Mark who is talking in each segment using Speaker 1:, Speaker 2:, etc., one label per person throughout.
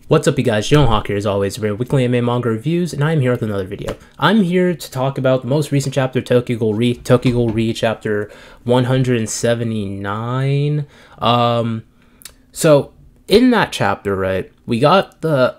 Speaker 1: What's up, you guys? Hawk here, as always, for weekly anime manga reviews, and I'm here with another video. I'm here to talk about the most recent chapter, Tokyo Ghoul Re, chapter 179. So in that chapter, right, we got the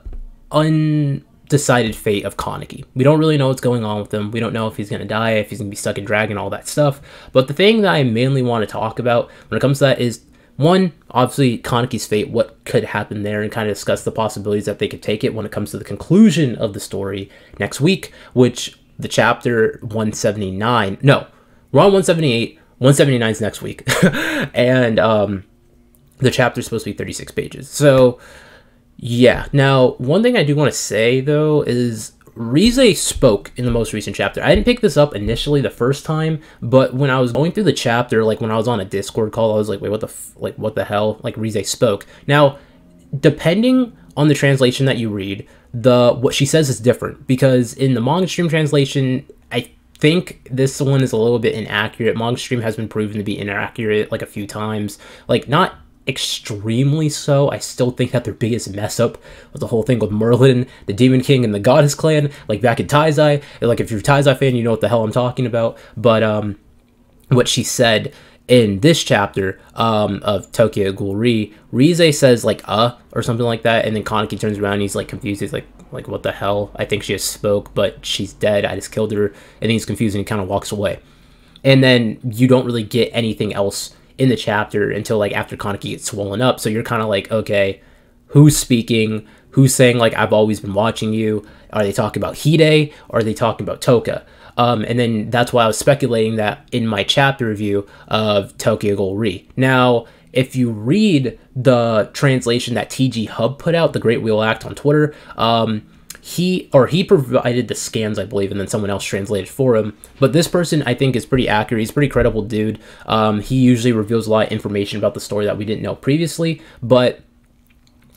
Speaker 1: undecided fate of Kaneki. We don't really know what's going on with him. We don't know if he's gonna die, if he's gonna be stuck in Dragon, all that stuff. But the thing that I mainly want to talk about when it comes to that is, one, obviously, Kaneki's fate, what could happen there, and kind of discuss the possibilities that they could take it when it comes to the conclusion of the story next week, which the chapter 179, no, we're on 178, 179 is next week, and the chapter is supposed to be 36 pages. So, yeah. Now, one thing I do want to say, though, is Rize spoke in the most recent chapter. I didn't pick this up initially the first time, but when I was going through the chapter, like when I was on a Discord call, I was like, wait, what the hell? Like, Rize spoke. Now, depending on the translation that you read, what she says is different, because in the manga stream translation, I think this one is a little bit inaccurate. Manga stream has been proven to be inaccurate like a few times. Like, not extremely so. I still think that their biggest mess up was the whole thing with Merlin, the Demon King, and the Goddess Clan, like back in Taizai. Like, if you're a Taizai fan, you know what the hell I'm talking about. But what she said in this chapter of Tokyo Ghoul Re, Rize says like or something like that, and then Kaneki turns around and he's like confused. He's like what the hell? I think she just spoke, but she's dead. I just killed her. And he's confused and he kind of walks away. And then you don't really get anything else in the chapter until like after Kaneki gets swollen up. So you're kind of like, okay, who's speaking? Who's saying like, I've always been watching you? Are they talking about Hide, or are they talking about Toka? And then that's why I was speculating that in my chapter review of Tokyo Ghoul Re. Now, if you read the translation that TG Hub put out, the Great Wheel Act on Twitter, he provided the scans, I believe, and then someone else translated for him. But this person, I think, is pretty accurate. He's a pretty credible dude. He usually reveals a lot of information about the story that we didn't know previously. But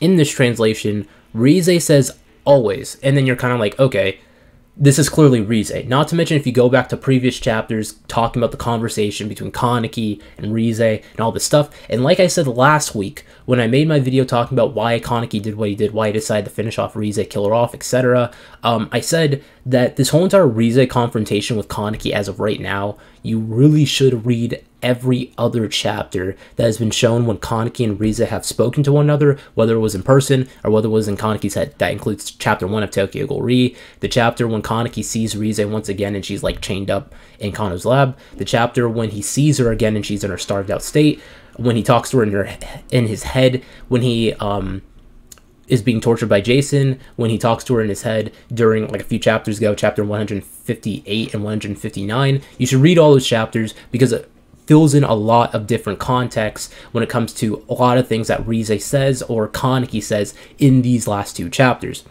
Speaker 1: in this translation, Rize says always, and then you're kind of like, okay, this is clearly Rize. Not to mention, if you go back to previous chapters talking about the conversation between Kaneki and Rize and all this stuff, and like I said last week, when I made my video talking about why Kaneki did what he did, why he decided to finish off Rize, kill her off, etc., I said that this whole entire Rize confrontation with Kaneki as of right now, you really should read every other chapter that has been shown when Kaneki and Rize have spoken to one another, whether it was in person or whether it was in Kaneki's head. That includes chapter 1 of Tokyo Ghoul Re, the chapter when Kaneki sees Rize once again and she's like chained up in Kano's lab, the chapter when he sees her again and she's in her starved out state, when he talks to her in his head, when he is being tortured by Jason, when he talks to her in his head during like a few chapters ago, chapter 158 and 159. You should read all those chapters because it fills in a lot of different context when it comes to a lot of things that Rize says or Kaneki says in these last two chapters.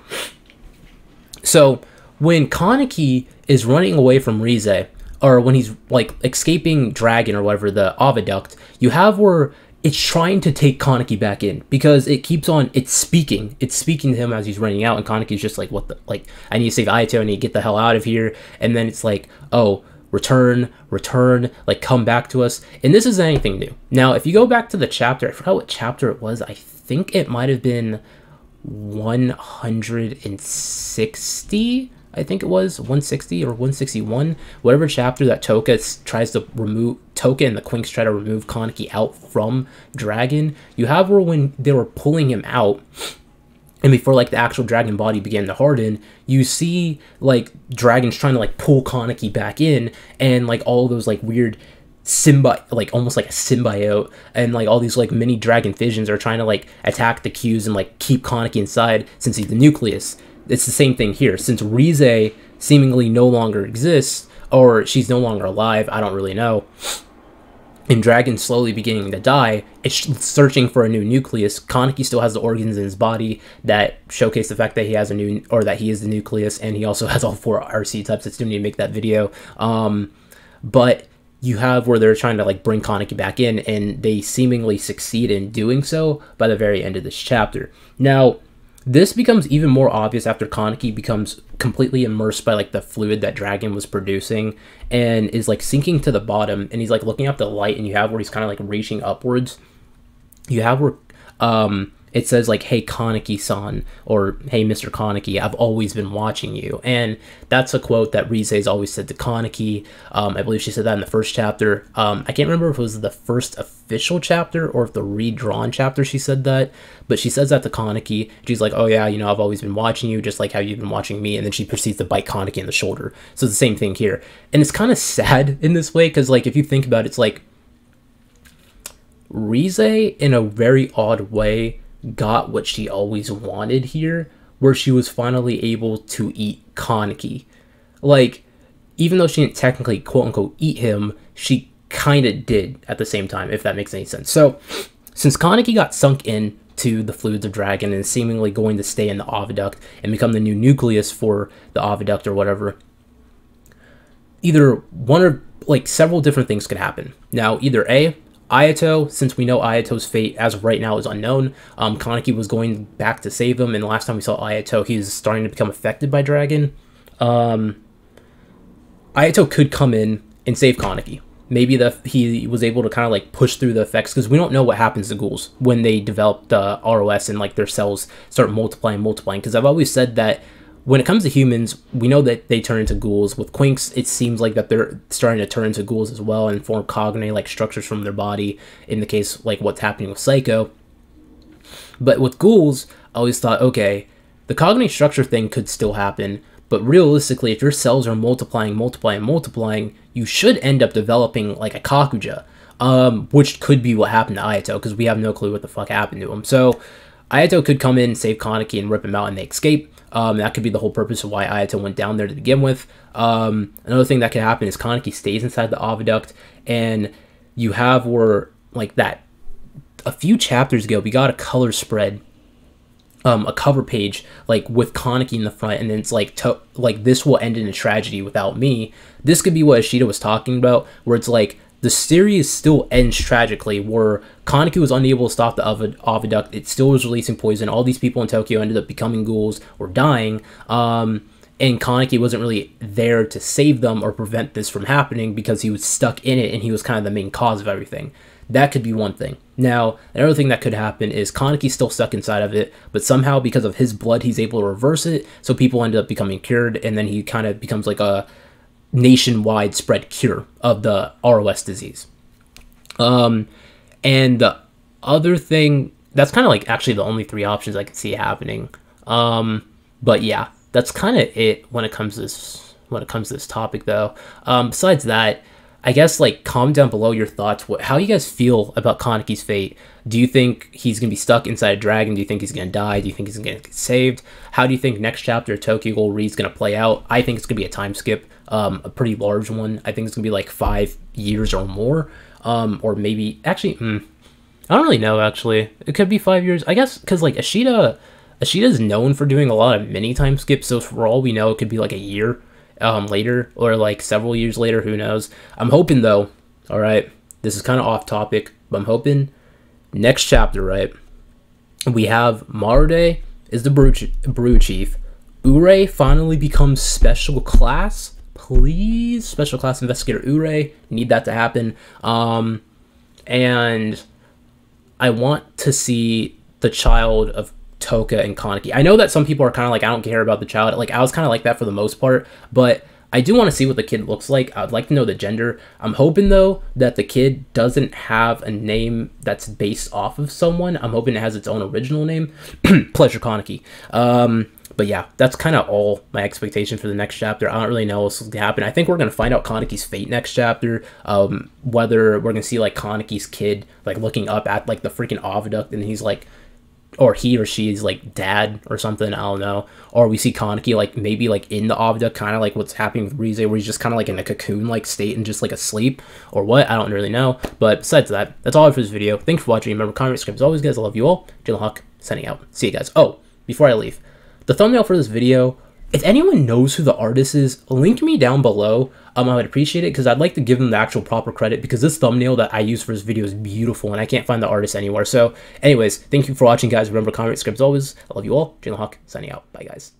Speaker 1: So when Kaneki is running away from Rize, or when he's like escaping Dragon or whatever, the Oviduct, you have where it's trying to take Kaneki back in, because it keeps on, it's speaking to him as he's running out, and Kaneki's just like, what the, like, I need to save Aito, I need to get the hell out of here. And then it's like, oh, return, like, come back to us. And this isn't anything new. Now, if you go back to the chapter, I forgot what chapter it was. I think it might have been 160. I think it was 160 or 161, whatever chapter that Toka tries to remove, Toka and the Quinks try to remove Kaneki out from Dragon. You have where when they were pulling him out, and before like the actual dragon body began to harden, you see like dragons trying to like pull Kaneki back in, and like all those like weird like almost like a symbiote, and like all these like mini dragon fissions are trying to like attack the Qs and like keep Kaneki inside, since he's the nucleus. It's the same thing here. Since Rize seemingly no longer exists, or she's no longer alive, I don't really know, and Dragon's slowly beginning to die, it's searching for a new nucleus. Kaneki still has the organs in his body that showcase the fact that he has that he is the nucleus, and he also has all 4 RC types. I still need to make that video. But you have where they're trying to like bring Kaneki back in, and they seemingly succeed in doing so by the very end of this chapter. Now, this becomes even more obvious after Kaneki becomes completely immersed by like the fluid that Dragon was producing, and is like sinking to the bottom, and he's like looking up the light, and you have where he's kind of like reaching upwards. You have where it says like, "Hey Kaneki-san," or "Hey Mr. Kaneki, I've always been watching you." And that's a quote that Rize's always said to Kaneki. I believe she said that in the first chapter. I can't remember if it was the first official chapter or if the redrawn chapter she said that, but she says that to Kaneki. She's like, "Oh yeah, you know, I've always been watching you, just like how you've been watching me." And then she proceeds to bite Kaneki in the shoulder. So it's the same thing here. And it's kind of sad in this way, because like, if you think about it, it's like Rize, in a very odd way, got what she always wanted here, where she was finally able to eat Kaneki. Like, even though she didn't technically quote-unquote eat him, she kind of did at the same time, if that makes any sense. So, since Kaneki got sunk in to the fluids of dragon and is seemingly going to stay in the Oviduct and become the new nucleus for the Oviduct or whatever, either one or, like, several different things could happen. Now, either A, Ayato, since we know Ayato's fate as of right now is unknown, Kaneki was going back to save him, and the last time we saw Ayato, he's starting to become affected by dragon. Ayato could come in and save Kaneki. Maybe he was able to kind of like push through the effects, because we don't know what happens to ghouls when they develop the ROS and like their cells start multiplying, because I've always said that when it comes to humans, we know that they turn into ghouls. With Quinks, it seems like that they're starting to turn into ghouls as well and form cognate-like structures from their body, in the case like what's happening with Psycho. But with ghouls, I always thought, okay, the cognate structure thing could still happen, but realistically, if your cells are multiplying, you should end up developing like a Kakuja, which could be what happened to Ayato, because we have no clue what the fuck happened to him. So Ayato could come in, save Kaneki, and rip him out, and they escape. That could be the whole purpose of why Ayato went down there to begin with. Another thing that could happen is Kaneki stays inside the Oviduct, and you have where, like that, a few chapters ago, we got a color spread, a cover page, like with Kaneki in the front, and then it's like, this will end in a tragedy without me. This could be what Ishida was talking about, where it's like, the series still ends tragically, where Kaneki was unable to stop the Oviduct. It still was releasing poison. All these people in Tokyo ended up becoming ghouls or dying. And Kaneki wasn't really there to save them or prevent this from happening, because he was stuck in it and he was kind of the main cause of everything. That could be one thing. Now, another thing that could happen is Kaneki's still stuck inside of it, but somehow because of his blood, he's able to reverse it. So people end up becoming cured, and then he kind of becomes like a nationwide spread cure of the ROS disease. And the other thing, that's kind of like actually the only three options I can see happening. But yeah, that's kind of it when it comes to this topic, though. Besides that, I guess, like, comment down below your thoughts. How you guys feel about Kaneki's fate? Do you think he's going to be stuck inside a dragon? Do you think he's going to die? Do you think he's going to get saved? How do you think next chapter of Tokyo Ghoul Re is going to play out? I think it's going to be a time skip, a pretty large one. I think it's going to be like 5 years or more, or maybe, actually, I don't really know, actually. It could be 5 years, I guess, because, like, Ishida's known for doing a lot of mini time skips, so for all we know, it could be like a year later, or like several years later, who knows. I'm hoping, though, all right, this is kind of off topic, but I'm hoping next chapter, right, we have Marude is the brew chief. Ure finally becomes special class. Please, special class investigator Ure. Need that to happen. And I want to see the child of Toka and Kaneki. I know that some people are kind of like, I don't care about the child. Like, I was kind of like that for the most part, but I do want to see what the kid looks like. I'd like to know the gender. I'm hoping, though, that the kid doesn't have a name that's based off of someone. I'm hoping it has its own original name. Pleasure, Kaneki. But yeah, that's kind of all my expectation for the next chapter. I don't really know what's going to happen. I think we're going to find out Kaneki's fate next chapter. Whether we're going to see, like, Kaneki's kid, like, looking up at, like, the freaking Oviduct, and he's like, or he or she is like dad or something, I don't know. Or we see Kaneki like maybe like in the Oviduct, kind of like what's happening with Rize, where he's just kind of like in a cocoon like state and just like asleep, or what, I don't really know. But besides that, that's all for this video. Thanks for watching. Remember, comment, subscribe. As always, guys, I love you all. Jalen Hawk signing out. See you guys. Oh, before I leave, the thumbnail for this video, if anyone knows who the artist is, link me down below. I would appreciate it, because I'd like to give them the actual proper credit, because this thumbnail that I use for this video is beautiful and I can't find the artist anywhere. So anyways, thank you for watching, guys. Remember, comment, subscribe. As always, I love you all. Jalen Hawk signing out. Bye, guys.